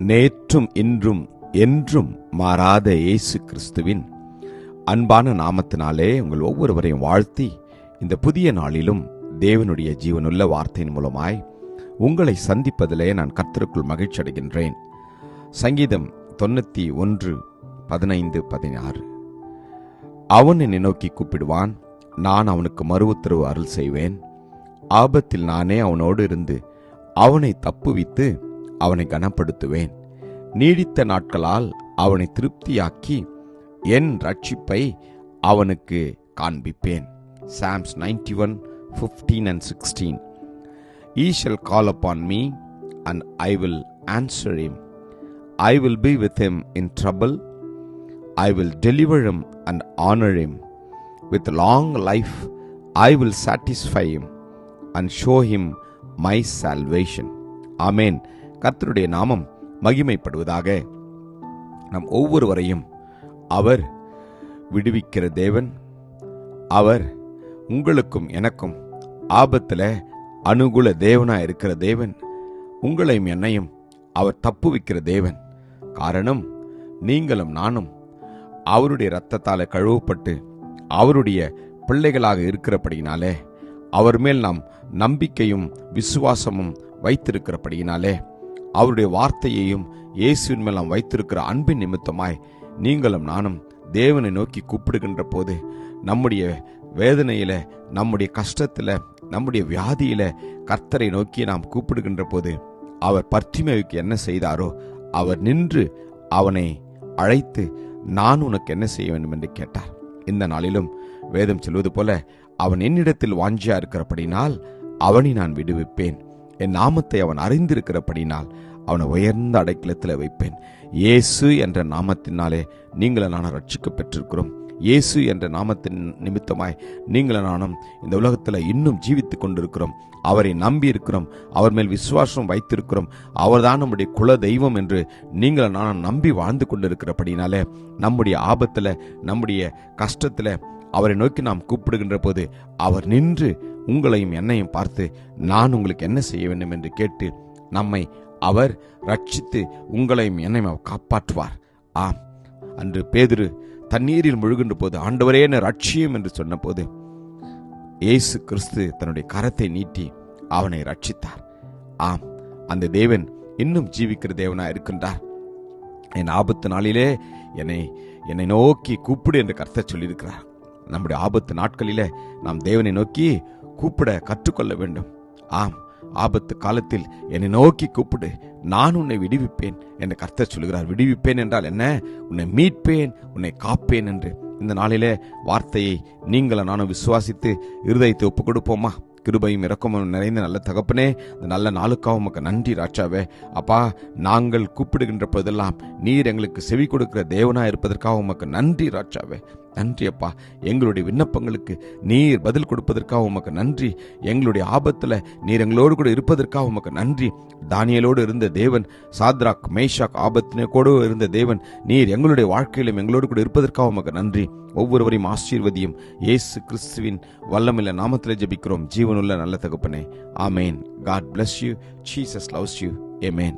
நேற்றும் இன்றும் என்றும் மாறாத இயேசு கிறிஸ்துவின் அன்பான நாமத்தினாலே உங்கள் ஒவ்வொருவரையும் வாழ்த்தி, இந்த புதிய நாளிலும் தேவனுடைய ஜீவனுள்ள வார்த்தையின் மூலமாய் உங்களை சந்திப்பதிலே நான் கர்த்தருக்குள் மகிழ்ச்சி அடைகின்றேன். சங்கீதம் 91:15-16. அவன் என்னை நோக்கி கூப்பிடுவான், நான் அவனுக்கு மறு உத்தரவு அருள் செய்வேன். ஆபத்தில் நானே அவனோடு இருந்து அவனை தப்புவித்து அவனை கனப்படுத்துவேன். நீடித்த நாட்களால் அவனை திருப்தியாக்கி என் ரட்சிப்பை அவனுக்கு காண்பிப்பேன். Psalms 91:15-16. He shall call upon me, and I will answer him. I will be with him in trouble. I will deliver him and honor him. With long life I will satisfy him and show him my salvation. ஆமென். கர்த்தருடைய நாமம் மகிமைப்படுவதாக. நம் ஒவ்வொருவரையும் அவர் விடுவிக்கிற தேவன். அவர் உங்களுக்கும் எனக்கும் ஆபத்தில் அனுகூல தேவனாய் இருக்கிற தேவன். உங்களையும் என்னையும் அவர் தப்புவிக்கிற தேவன். காரணம், நீங்களும் நானும் அவருடைய இரத்தத்தால் கழுவப்பட்டு அவருடைய பிள்ளைகளாக இருக்கிறபடியினாலே, அவர் மேல் நாம் நம்பிக்கையும் விசுவாசமும் வைத்திருக்கிறபடியினாலே, அவருடைய வார்த்தையையும் இயேசுவின் மேல் நாம் வைத்திருக்கிற அன்பின் நிமித்தமாய் நீங்களும் நானும் தேவனை நோக்கி கூப்பிடுகின்ற போது, நம்முடைய வேதனையில, நம்முடைய கஷ்டத்துல, நம்முடைய வியாதியில கர்த்தரை நோக்கி நாம் கூப்பிடுகின்ற போது, அவர் பர்த்திமேயுக்கு என்ன செய்தாரோ அவர் நின்று அவனை அழைத்து, நான் உனக்கு என்ன செய்ய வேண்டும் என்று கேட்டார். இந்த நாளிலும் வேதம் சொல்வது போல, அவன் என்னிடத்தில் வாஞ்சியா இருக்கிறபடினால் அவனை நான் விடுவிப்பேன். என் நாமத்தை அவன் அறிந்திருக்கிறபடினால் அவனை உயர்ந்த அடைக்கலத்தில் வைப்பேன். இயேசு என்ற நாமத்தினாலே நீங்களும் நானும் ரட்சிக்க பெற்றிருக்கிறோம். இயேசு என்ற நாமத்தின் நிமித்தமாய் நீங்களும் நானும் இந்த உலகத்தில் இன்னும் ஜீவித்துக் கொண்டிருக்கிறோம். அவரை நம்பி இருக்கிறோம். அவர் மேல் விசுவாசம் வைத்திருக்கிறோம். அவர்தான் நம்முடைய குல தெய்வம் என்று நீங்களும் நானும் நம்பி வாழ்ந்து கொண்டிருக்கிறபடினாலே, நம்முடைய ஆபத்தில், நம்முடைய கஷ்டத்தில் அவரை நோக்கி நாம் கூப்பிடுகின்ற போது அவர் நின்று உங்களையும் என்னையும் பார்த்து, நான் உங்களுக்கு என்ன செய்ய வேண்டும் என்று கேட்டு நம்மை அவர் ரட்சித்து உங்களையும் என்னையும் அவர் காப்பாற்றுவார். ஆம், அன்று பேதுரு தண்ணீரில் முழுகின்ற போது, ஆண்டவரே என்னை ரட்சியும் என்று சொன்ன போது, இயேசு கிறிஸ்து தன்னுடைய கரத்தை நீட்டி அவனை ரட்சித்தார். ஆம், அந்த தேவன் இன்னும் ஜீவிக்கிற தேவனாய் இருக்கின்றார். என் ஆபத்து நாளிலே என்னை நோக்கி கூப்பிடு என்று கர்த்தர் சொல்லியிருக்கிறார். நம்முடைய ஆபத்து நாட்களிலே நாம் தேவனை நோக்கி கூப்பிட கற்றுக்கொள்ள வேண்டும். ஆம், ஆபத்து காலத்தில் என்னை நோக்கி கூப்பிடு, நான் உன்னை விடுவிப்பேன் என்று கர்த்தர் சொல்கிறார். விடுவிப்பேன் என்றால் என்ன? உன்னை மீட்பேன், உன்னை காப்பேன் என்று. இந்த நாளிலே வார்த்தையை நீங்களும் நானும் விசுவாசித்து இருதயத்தை ஒப்புக் கொடுப்போமா? கிருபையும் இரக்கமும் நிறைந்த நல்ல தகப்பனே, இந்த நல்ல நாளுக்காக உமக்கு நன்றி ராஜாவே. அப்பா, நாங்கள் கூப்பிடுகின்ற போதெல்லாம் நீர் எங்களுக்கு செவி கொடுக்கிற தேவனாய் இருப்பதற்காக உமக்கு நன்றி ராஜாவே. நன்றி அப்பா. எங்களுடைய விண்ணப்பங்களுக்கு நீர் பதில் கொடுப்பதற்காக உமக்கு நன்றி. எங்களுடைய ஆபத்தில் நீர் எங்களோடு கூட இருப்பதற்காக உமக்கு நன்றி. தானியேலோடு இருந்த தேவன், சாத்ராக் மேஷாக் ஆபத்தினோடு இருந்த தேவன், நீர் எங்களுடைய வாழ்க்கையிலும் எங்களோடு கூட இருப்பதற்காக உமக்கு நன்றி. ஒவ்வொருவரையும் ஆசீர்வதியும். இயேசு கிறிஸ்துவின் வல்லமையுள்ள நாமத்திலே ஜெபிக்கிறோம் ஜீவனுள்ள நல்ல தகப்பனே. ஆமேன். God bless you. Jesus loves you. Amen.